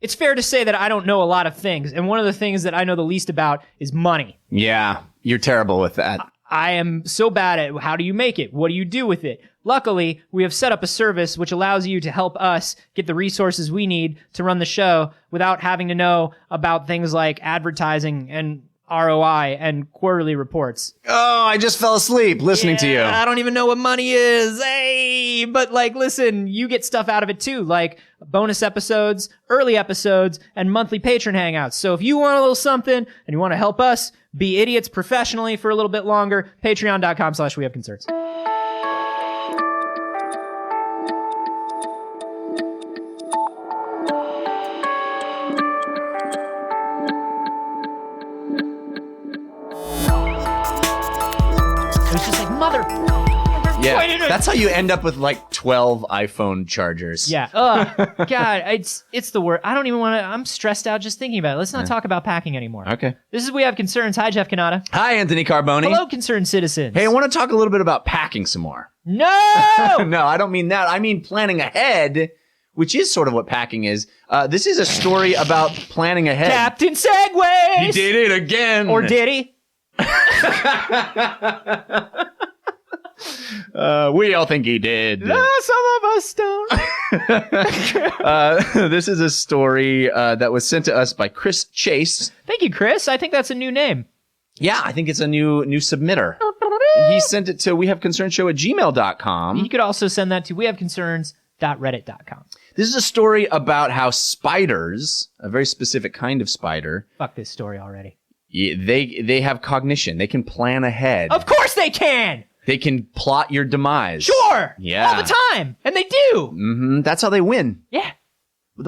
it's fair to say that I don't know a lot of things. And one of the things that I know the least about is money. Yeah, you're terrible with that. I am so bad at how do you make it? What do you do with it? Luckily, we have set up a service which allows you to help us get the resources we need to run the show without having to know about things like advertising and ROI and quarterly reports. Oh, I just fell asleep listening to you. I don't even know what money is. Hey, but like, listen, you get stuff out of it too, like bonus episodes, early episodes, and monthly patron hangouts. So if you want a little something and you want to help us be idiots professionally for a little bit longer, patreon.com/wehaveconcerns. It was just like, mother. Yeah, that's how you end up with like 12 iPhone chargers. Yeah. God, it's the worst. I don't even want to. I'm stressed out just thinking about it. Let's not talk about packing anymore. Okay. This is We Have Concerns. Hi, Jeff Kanata. Hi, Anthony Carboni. Hello, concerned citizens. Hey, I want to talk a little bit about packing some more. No! No, I don't mean that. I mean planning ahead, which is sort of what packing is. This is a story about planning ahead. Captain Segways! He did it again. Or did he? We all think he did. Some of us don't. This is a story that was sent to us by Chris Chase. Thank you, Chris. I think that's a new name. Yeah, I think it's a new submitter. He sent it to wehaveconcernshow@gmail.com. You could also send that to wehaveconcerns.reddit.com. This is a story about how spiders, a very specific kind of spider, Fuck this story already. they have cognition. They can plan ahead. Of course they can! They can plot your demise. Sure! Yeah. All the time! And they do! Mm-hmm. That's how they win. Yeah.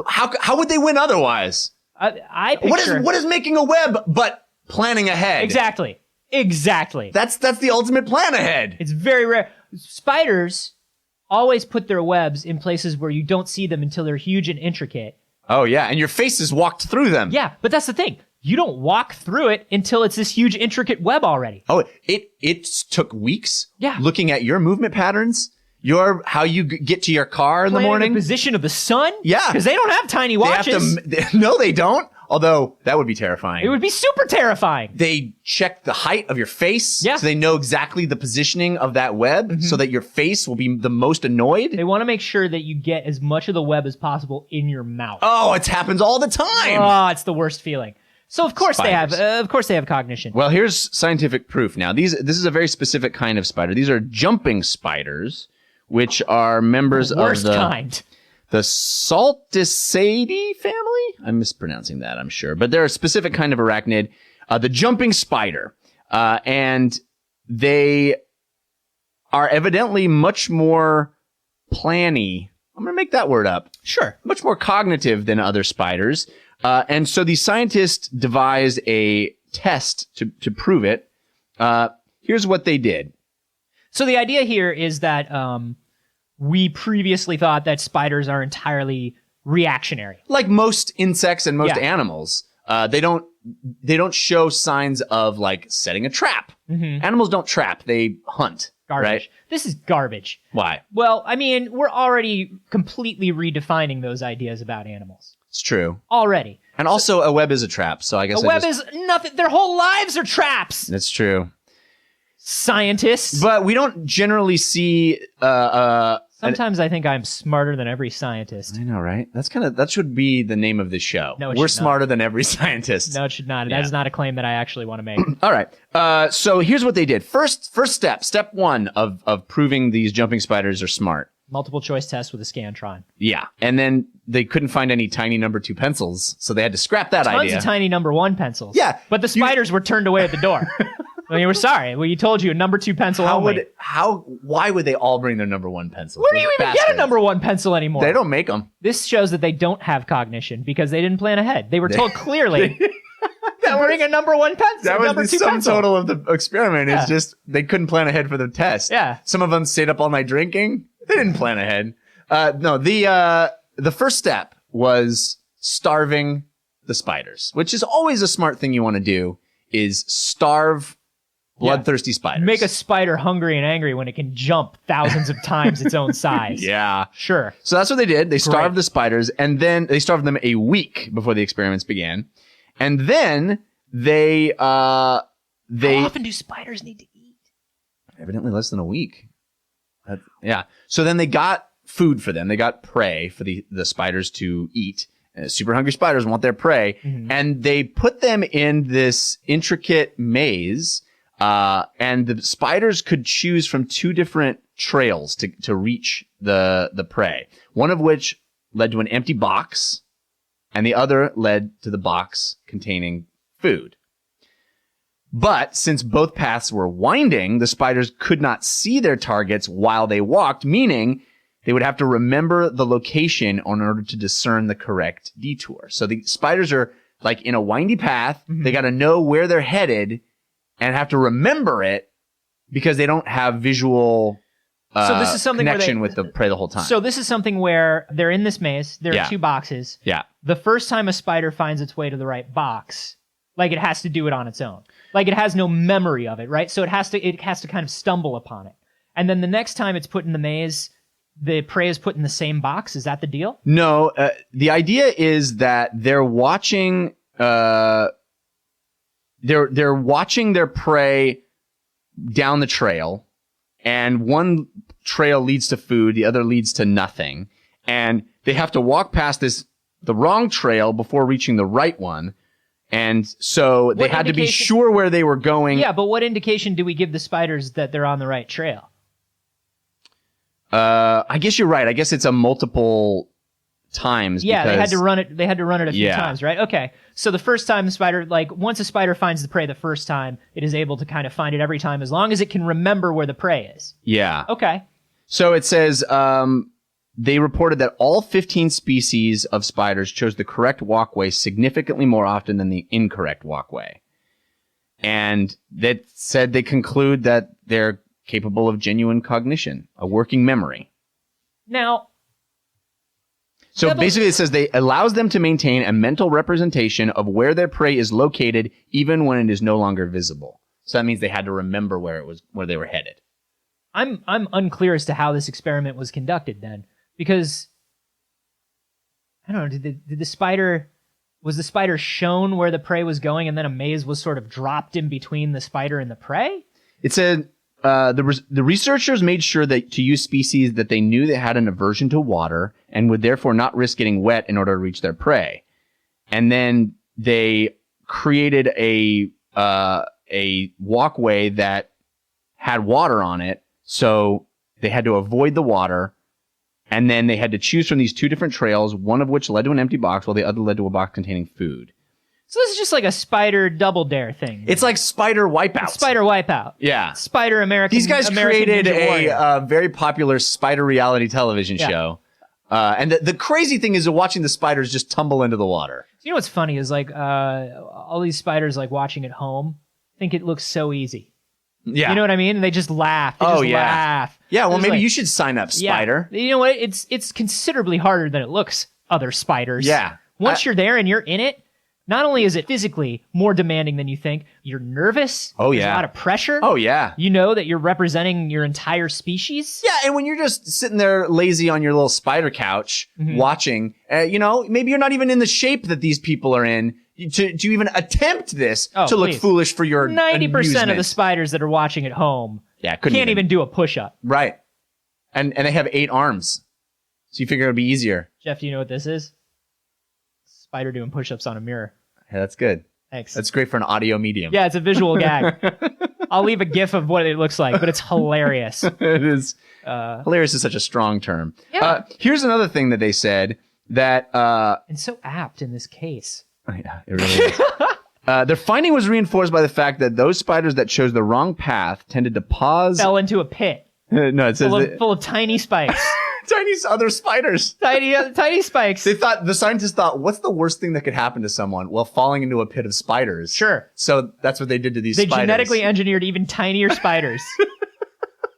How would they win otherwise? I picture... What is making a web but planning ahead? Exactly. That's the ultimate plan ahead. It's very rare. Spiders always put their webs in places where you don't see them until they're huge and intricate. Oh, yeah. And your face is walked through them. Yeah, but that's the thing. You don't walk through it until it's this huge, intricate web already. Oh, it took weeks. Yeah. Looking at your movement patterns, how you get to your car in the morning. The position of the sun. Yeah. Because they don't have tiny watches. No, they don't. Although that would be terrifying. It would be super terrifying. They check the height of your face. Yeah. So they know exactly the positioning of that web so that your face will be the most annoyed. They want to make sure that you get as much of the web as possible in your mouth. Oh, it happens all the time. Oh, it's the worst feeling. So of course they have cognition. Well, here's scientific proof. Now, this is a very specific kind of spider. These are jumping spiders, which are members The worst of kind. the Salticidae family. I'm mispronouncing that, I'm sure, but they're a specific kind of arachnid, the jumping spider, and they are evidently much more planny. I'm going to make that word up. Sure. Much more cognitive than other spiders. And so these scientists devised a test to prove it. Here's what they did. So the idea here is that we previously thought that spiders are entirely reactionary. Like most insects and most animals, they don't show signs of like setting a trap. Mm-hmm. Animals don't trap; they hunt. Garbage. Right? This is garbage. Why? Well, I mean, we're already completely redefining those ideas about animals. It's true. Already. And also, a web is a trap. So I guess a web is nothing. Their whole lives are traps. That's true. Scientists. But we don't generally see. Sometimes I think I'm smarter than every scientist. I know, right? That should be the name of this show. No, we're smarter than every scientist. No, it should not. That is not a claim that I actually want to make. All right. So here's what they did. First step one of proving these jumping spiders are smart. Multiple choice test with a Scantron. Yeah. And then they couldn't find any tiny number 2 pencils, so they had to scrap that idea. Tons of tiny number 1 pencils. Yeah. But the spiders were turned away at the door. I mean, we're sorry. We told you a number 2 pencil only. Why would they all bring their number 1 pencil? Where do you even get a number 1 pencil anymore? They don't make them. This shows that they don't have cognition because they didn't plan ahead. They were told clearly that bring a number 1 pencil. That was the sum total of the experiment. It's just they couldn't plan ahead for the test. Yeah. Some of them stayed up all night drinking. They didn't plan ahead. No, the first step was starving the spiders, which is always a smart thing you want to do, is starve bloodthirsty spiders. Make a spider hungry and angry when it can jump thousands of times its own size. Yeah. Sure. So that's what they did. They starved the spiders, and then they starved them a week before the experiments began. And then they How often do spiders need to eat? Evidently less than a week. Yeah. So then they got food for them. They got prey for the spiders to eat. Super hungry spiders want their prey. And they put them in this intricate maze. And the spiders could choose from two different trails to reach the prey. One of which led to an empty box, and the other led to the box containing food. But since both paths were winding, the spiders could not see their targets while they walked, meaning they would have to remember the location in order to discern the correct detour. So the spiders are like in a windy path. They got to know where they're headed and have to remember it because they don't have visual so this is something connection with the prey the whole time. So this is something where they're in this maze. There are two boxes. Yeah. The first time a spider finds its way to the right box, like it has to do it on its own. Like it has no memory of it, right? So it has to kind of stumble upon it. And then the next time it's put in the maze, the prey is put in the same box. Is that the deal? No, the idea is that they're watching. They're watching their prey down the trail, and one trail leads to food, the other leads to nothing, and they have to walk past the wrong trail before reaching the right one, and so they had to be sure where they were going. Yeah, but what indication do we give the spiders that they're on the right trail? I guess you're right. I guess it's a multiple times. Yeah, because they had to run it a few times, right? Okay. So the first time the spider, once a spider finds the prey the first time, it is able to kind of find it every time as long as it can remember where the prey is. Yeah. Okay. So it says they reported that all 15 species of spiders chose the correct walkway significantly more often than the incorrect walkway. And that said they conclude that they're capable of genuine cognition, a working memory. Now, so basically it says they allows them to maintain a mental representation of where their prey is located even when it is no longer visible. So that means they had to remember where they were headed. I'm unclear as to how this experiment was conducted then, because I don't know, did the spider shown where the prey was going and then a maze was sort of dropped in between the spider and the prey? It said the researchers made sure that to use species that they knew that had an aversion to water and would therefore not risk getting wet in order to reach their prey. And then they created a walkway that had water on it, so they had to avoid the water. And then they had to choose from these two different trails, one of which led to an empty box, while the other led to a box containing food. So this is just like a spider double dare thing. It's like Spider Wipeout. Spider Wipeout. Yeah. Spider American. These guys American created Ninja a very popular spider reality television show. And the crazy thing is watching the spiders just tumble into the water. You know what's funny is all these spiders watching at home think it looks so easy. Yeah. You know what I mean? And they just laugh. They laugh. Yeah, well, There's maybe you should sign up, Spider. Yeah. You know what? It's considerably harder than it looks, other spiders. Yeah. Once you're there and you're in it, not only is it physically more demanding than you think, you're nervous. Oh, There's yeah. a lot of pressure. Oh, yeah. You know that you're representing your entire species. Yeah, and when you're just sitting there lazy on your little spider couch watching, maybe you're not even in the shape that these people are in to even attempt this to look foolish for your 90% of the spiders that are watching at home can't even do a push-up. Right. And they have 8 arms. So you figure it would be easier. Jeff, do you know what this is? Spider doing push-ups on a mirror. Yeah, that's good. Thanks. That's great for an audio medium. Yeah, it's a visual gag. I'll leave a gif of what it looks like, but it's hilarious. It is. Hilarious is such a strong term. Yeah. Here's another thing that they said that... and so apt in this case. Yeah, it really is. Their finding was reinforced by the fact that those spiders that chose the wrong path tended to pause... Fell into a pit. No, it says... Full of tiny spikes. Tiny other spiders. Tiny spikes. The scientists thought, what's the worst thing that could happen to someone? Well, falling into a pit of spiders. Sure. So that's what they did to these spiders. They genetically engineered even tinier spiders.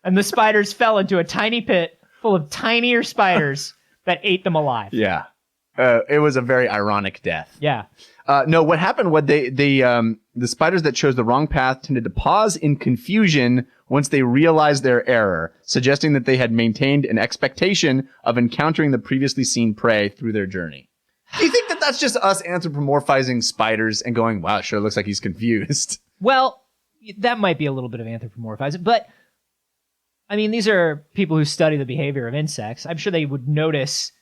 And the spiders fell into a tiny pit full of tinier spiders that ate them alive. Yeah. It was a very ironic death. Yeah. No, what happened was the spiders that chose the wrong path tended to pause in confusion once they realized their error, suggesting that they had maintained an expectation of encountering the previously seen prey through their journey. Do you think that that's just us anthropomorphizing spiders and going, wow, it sure looks like he's confused? Well, that might be a little bit of anthropomorphizing, but I mean, these are people who study the behavior of insects. I'm sure they would notice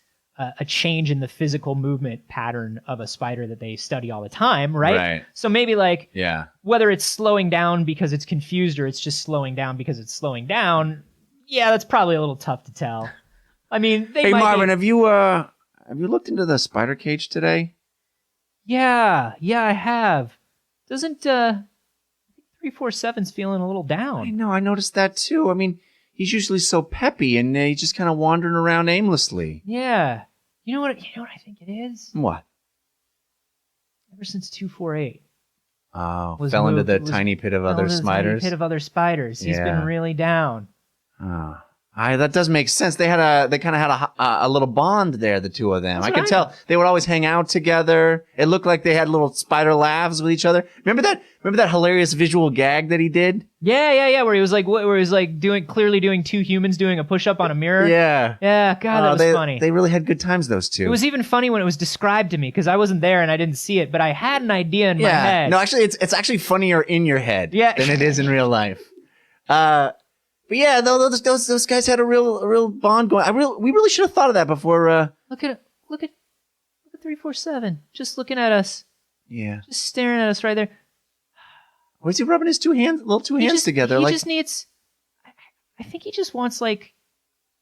a change in the physical movement pattern of a spider that they study all the time, right? Right. So maybe like, Yeah. whether it's slowing down because it's confused or it's just slowing down because it's slowing down, yeah, that's probably a little tough to tell. I mean, they Hey, might Marvin, be... have you looked into the spider cage today? Yeah, I have. Doesn't 347's feeling a little I down? know, I noticed that too. I mean, he's usually so peppy and he's just kind of wandering around aimlessly. Yeah. You know what I think it is? What? Ever since 248. Oh, Was fell into moved- the was- tiny pit of fell other into the tiny spiders. pit of other spiders. He's Yeah. been really down. Oh. That does make sense. They kind of had a little bond there, the two of them. That's I what could I tell know. they would always hang out together. It looked like they had little spider laughs with each other. Remember that hilarious visual gag that he did? Yeah. Where he was like clearly doing two humans doing a push up on a mirror. Yeah. Yeah. God, that was funny. They really had good times, those two. It was even funny when it was described to me because I wasn't there and I didn't see it, but I had an idea in my head. No, actually, it's actually funnier in your head Yeah. than it is in real life. But yeah, those guys had a real bond going. We really should have thought of that before. Look at 347, just looking at us, Yeah. just staring at us right there. Was he rubbing his two hands together? He Like, just needs. I think he just wants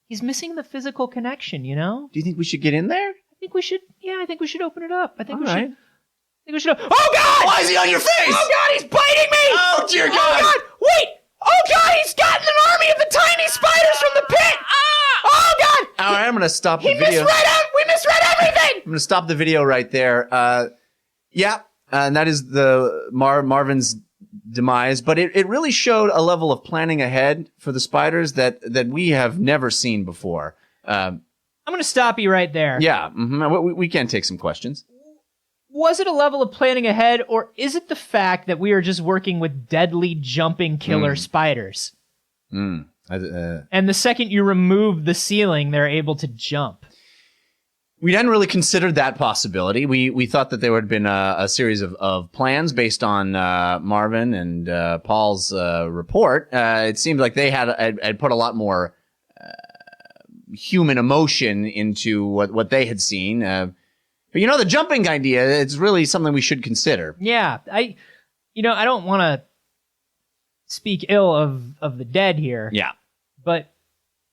he's missing the physical connection. You know. do you think we should get in there? I think we should. Yeah, I think we should open it up. I think All we right. should. I think we should. Oh God! Why is he on your face? Oh God! He's biting me! Oh, dear God. Oh God! Wait! Oh God! He's gotten an army of the tiny spiders from the pit! Oh God! All right, I'm gonna stop the We video. misread everything! I'm gonna stop the video right there. Yeah, and that is the Marvin's demise. But it really showed a level of planning ahead for the spiders that we have never seen before. I'm gonna stop you right there. Yeah, we can take some questions. Was it a level of planning ahead, or is it the fact that we are just working with deadly jumping killer spiders? And the second you remove the ceiling, they're able to jump. We hadn't really considered that possibility. We thought that there would have been a series of plans based on Marvin and Paul's report. It seemed like they had put a lot more human emotion into what they had seen. But the jumping idea, it's really something we should consider. Yeah, I don't want to speak ill of the dead here. Yeah. But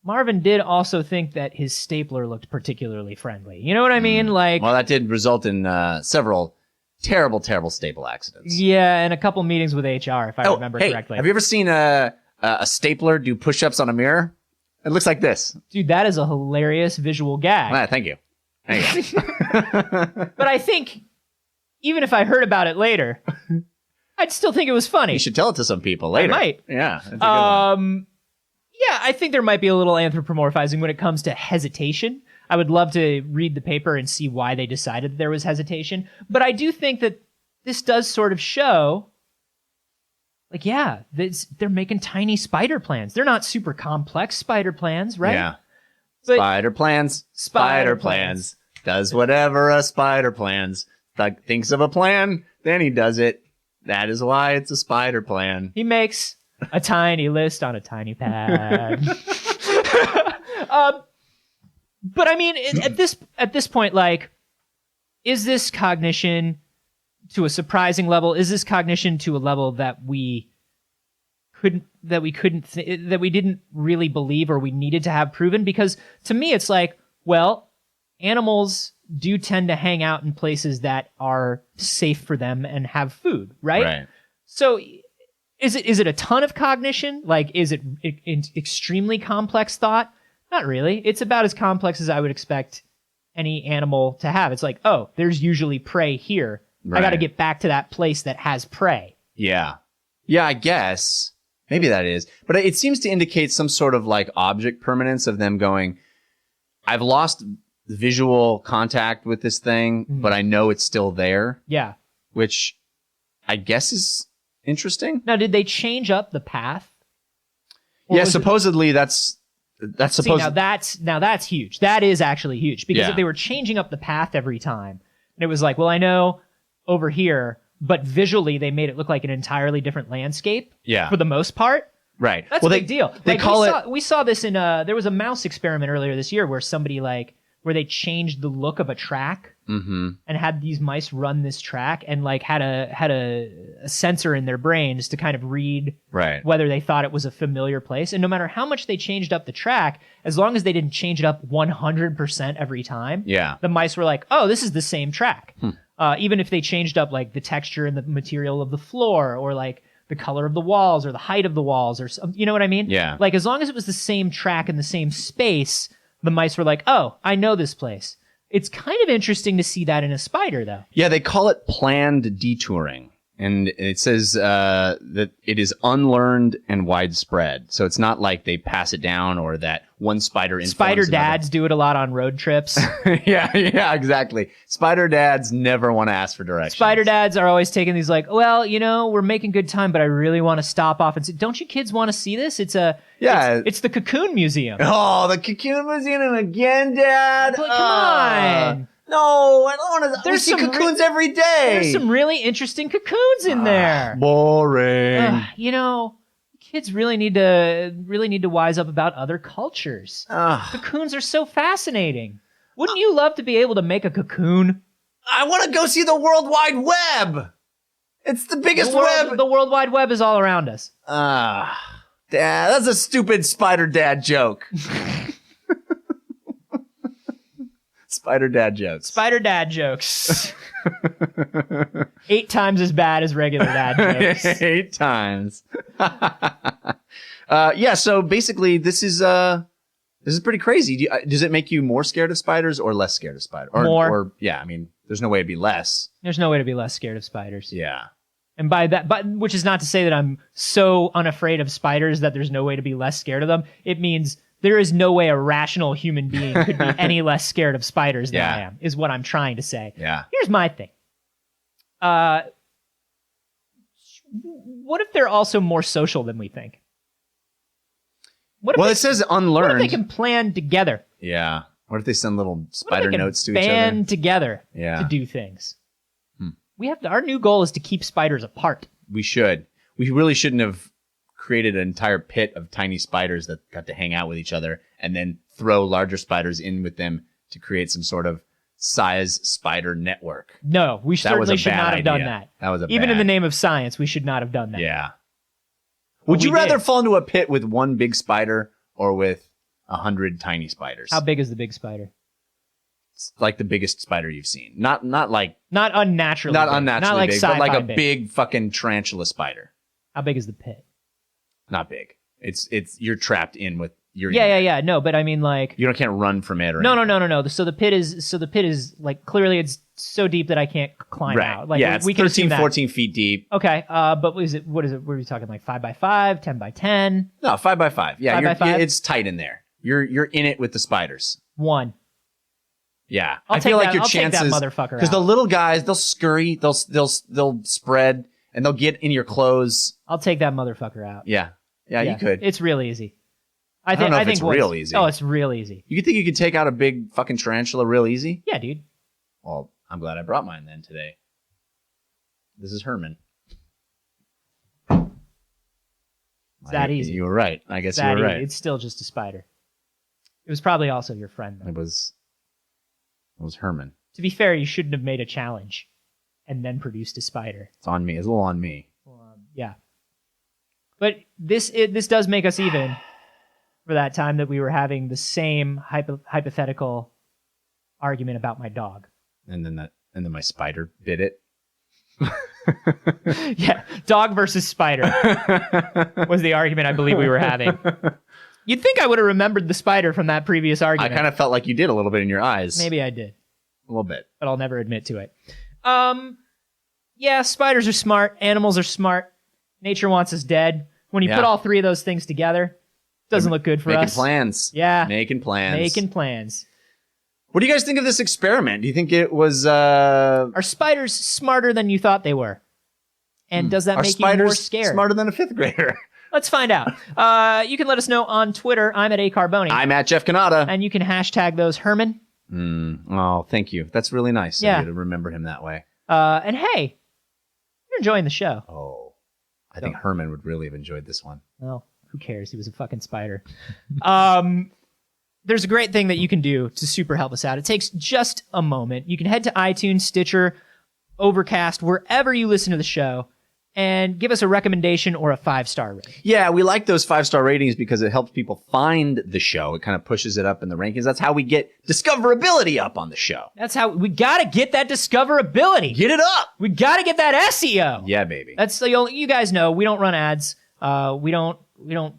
Marvin did also think that his stapler looked particularly friendly. You know what I mean? Like, Well, that did result in several terrible, terrible staple accidents. yeah, and a couple meetings with HR, if I remember hey, correctly. have you ever seen a stapler do push-ups on a mirror? It looks like this. Dude, that is a hilarious visual gag. Ah, thank you. Thank you. But I think, even if I heard about it later, I'd still think it was funny. You should tell it to some people later. I might. Yeah. That's a good one. Yeah, I think there might be a little anthropomorphizing when it comes to hesitation. I would love to read the paper and see why they decided that there was hesitation. But I do think that this does sort of show, like, yeah, they're making tiny spider plans. They're not super complex spider plans, right? Yeah. But Spider plans. Spider Spider plans. Does whatever a spider plans. Thinks of a plan, then he does it. That is why it's a spider plan. he makes a tiny list on a tiny pad. But I mean, at this point, like, is this cognition to a surprising level? Is this cognition to a level that we didn't really believe or we needed to have proven? Because to me, it's like, well, animals do tend to hang out in places that are safe for them and have food, right? Right. So is it a ton of cognition? Like, is it extremely complex thought? Not really. It's about as complex as I would expect any animal to have. It's like, oh, there's usually prey here. I got to Right. get back to that place that has prey. Yeah. Yeah, I guess. Maybe that is. But it seems to indicate some sort of like object permanence of them going, I've lost visual contact with this thing, but I know it's still there. Yeah. Which I guess is interesting. Now, did they change up the path? Yeah, supposedly that's supposed. See, now that's huge. That is actually huge because Yeah. if they were changing up the path every time, and it was like, well, I know over here, but visually they made it look like an entirely different landscape. Yeah. For the most part. Right. That's a big deal. They we saw this in there was a mouse experiment earlier this year where somebody where they changed the look of a track and had these mice run this track and had a sensor in their brains to kind of read whether they thought it was a familiar place. And no matter how much they changed up the track, as long as they didn't change it up 100% every time, the mice were like, oh, this is the same track. Even if they changed up the texture and the material of the floor or the color of the walls or the height of the walls or you know what I mean? Yeah. As long as it was the same track in the same space, the mice were like, oh, I know this place. It's kind of interesting to see that in a spider, though. Yeah, they call it planned detouring. And it says that it is unlearned and widespread. So it's not like they pass it down or that one spider informs Spider another. dads do it a lot on road trips. yeah, exactly. Spider dads never want to ask for directions. Spider dads are always taking these well, we're making good time, but I really want to stop off and say, don't you kids want to see this? It's the Cocoon Museum. Oh, the Cocoon Museum again, Dad. But come on. No, I don't want to. There's see cocoons every day. There's some really interesting cocoons in there. Boring. Kids really need to wise up about other cultures. Cocoons are so fascinating. Wouldn't you love to be able to make a cocoon? I want to go see the World Wide Web. It's the biggest web. The World Wide Web is all around us. Dad, that's a stupid spider dad joke. Spider dad jokes. Spider dad jokes. 8 times as bad as regular dad jokes. 8 times. So basically this is pretty crazy. Does it make you more scared of spiders or less scared of spiders? More. There's no way to be less. There's no way to be less scared of spiders. Yeah. And by that, which is not to say that I'm so unafraid of spiders that there's no way to be less scared of them. It means there is no way a rational human being could be any less scared of spiders than I am, is what I'm trying to say. Yeah. Here's my thing. What if they're also more social than we think? It says unlearned. What if they can plan together? Yeah. What if they send little spider notes to each other? Band together to do things. Our new goal is to keep spiders apart. We should. We really shouldn't have created an entire pit of tiny spiders that got to hang out with each other and then throw larger spiders in with them to create some sort of size spider network. No, we certainly should not have done that. That was even in the name of science, we should not have done that. Yeah. Would you rather fall into a pit with one big spider or with 100 tiny spiders? How big is the big spider? It's like the biggest spider you've seen. Not unnaturally not like big, but like a big fucking tarantula spider. How big is the pit? Not big. It's you're trapped in with your Yeah. No, but I mean you can't run from it or No. So the pit is clearly it's so deep that I can't climb out. It's we 13, 14 feet deep. Okay. But what is it? What are we talking 5x5, 10x10? No, 5x5. Yeah, 5x5? It's tight in there. You're in it with the spiders. 1. Yeah, I feel like your chances, take that motherfucker because the little guys they'll scurry, they'll spread, and they'll get in your clothes. I'll take that motherfucker out. Yeah, you could. It's real easy. I don't know if it's real easy. Oh, it's real easy. You think you could take out a big fucking tarantula real easy? Yeah, dude. Well, I'm glad I brought mine then today. This is Herman. It's that easy. You were right. I guess you were right. It's still just a spider. It was probably also your friend, though. It was Herman. To be fair, you shouldn't have made a challenge and then produced a spider. It's on me. It's a little on me. Yeah. But this does make us even for that time that we were having the same hypothetical argument about my dog. And then my spider bit it. Yeah, dog versus spider was the argument I believe we were having. You'd think I would have remembered the spider from that previous argument. I kind of felt like you did a little bit in your eyes. Maybe I did. A little bit. But I'll never admit to it. Yeah, spiders are smart. Animals are smart. Nature wants us dead. When you put all 3 of those things together, it doesn't look good for us. Making plans. Yeah. Making plans. Making plans. What do you guys think of this experiment? Do you think it was... Are spiders smarter than you thought they were? And does that make you more scared? Smarter than a 5th grader? Let's find out. You can let us know on Twitter. I'm at ACarboni. I'm at Jeff Canada. And you can hashtag those Herman. Oh, thank you. That's really nice of you to remember him that way. And hey, you're enjoying the show. Oh, I think Herman would really have enjoyed this one. Well, who cares? He was a fucking spider. There's a great thing that you can do to super help us out. It takes just a moment. You can head to iTunes, Stitcher, Overcast, wherever you listen to the show, and give us a recommendation or a 5-star rating. Yeah, we like those 5-star ratings because it helps people find the show. It kind of pushes it up in the rankings. That's how we get discoverability up on the show. That's how we got to get that discoverability. Get it up. We got to get that SEO. Yeah, baby. That's the only, you guys know we don't run ads. We don't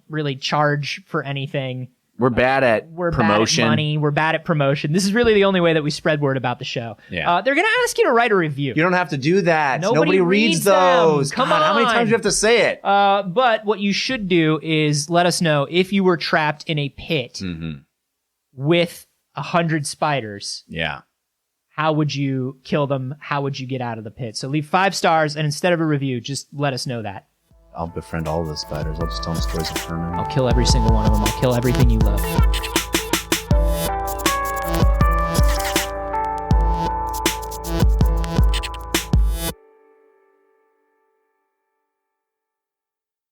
really charge for anything. We're bad at promotion. Bad at money. We're bad at promotion. This is really the only way that we spread word about the show. Yeah. They're going to ask you to write a review. You don't have to do that. Nobody reads them. those. Come God, on. How many times do you have to say it? But what you should do is let us know if you were trapped in a pit with 100 spiders. Yeah. How would you kill them? How would you get out of the pit? So leave 5 stars, and instead of a review, just let us know that. I'll befriend all the spiders. I'll just tell them stories of Herman. I'll kill every single one of them. I'll kill everything you love.